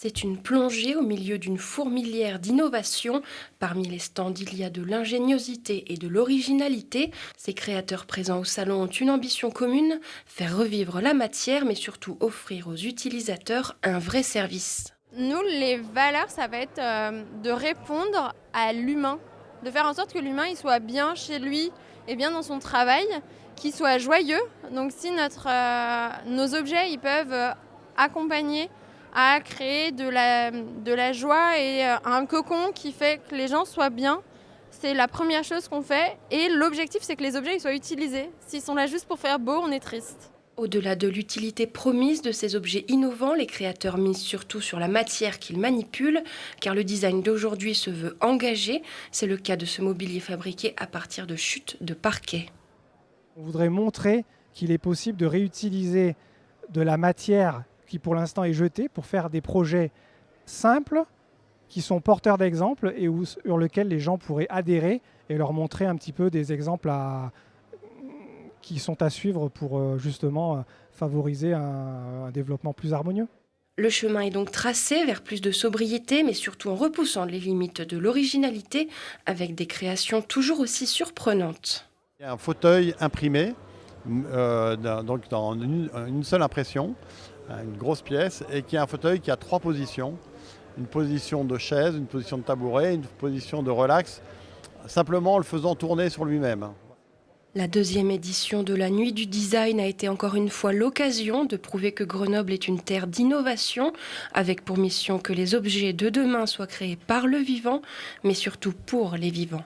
C'est une plongée au milieu d'une fourmilière d'innovation. Parmi les stands, il y a de l'ingéniosité et de l'originalité. Ces créateurs présents au salon ont une ambition commune, faire revivre la matière, mais surtout offrir aux utilisateurs un vrai service. Nous, les valeurs, ça va être de répondre à l'humain, de faire en sorte que l'humain il soit bien chez lui et bien dans son travail, qu'il soit joyeux. Donc si nos objets ils peuvent accompagner à créer de la joie et un cocon qui fait que les gens soient bien, c'est la première chose qu'on fait. Et l'objectif, c'est que les objets ils soient utilisés. S'ils sont là juste pour faire beau, on est triste. Au-delà de l'utilité promise de ces objets innovants, les créateurs misent surtout sur la matière qu'ils manipulent, car le design d'aujourd'hui se veut engagé. C'est le cas de ce mobilier fabriqué à partir de chutes de parquet. On voudrait montrer qu'il est possible de réutiliser de la matière qui pour l'instant est jetée pour faire des projets simples qui sont porteurs d'exemples et sur lesquels les gens pourraient adhérer et leur montrer un petit peu des exemples qui sont à suivre pour justement favoriser un développement plus harmonieux. Le chemin est donc tracé vers plus de sobriété, mais surtout en repoussant les limites de l'originalité, avec des créations toujours aussi surprenantes. Il y a un fauteuil imprimé, donc dans une seule impression, une grosse pièce, et qui est un fauteuil qui a 3 positions. Une position de chaise, une position de tabouret, une position de relax, simplement en le faisant tourner sur lui-même. La deuxième édition de la Nuit du Design a été encore une fois l'occasion de prouver que Grenoble est une terre d'innovation, avec pour mission que les objets de demain soient créés par le vivant, mais surtout pour les vivants.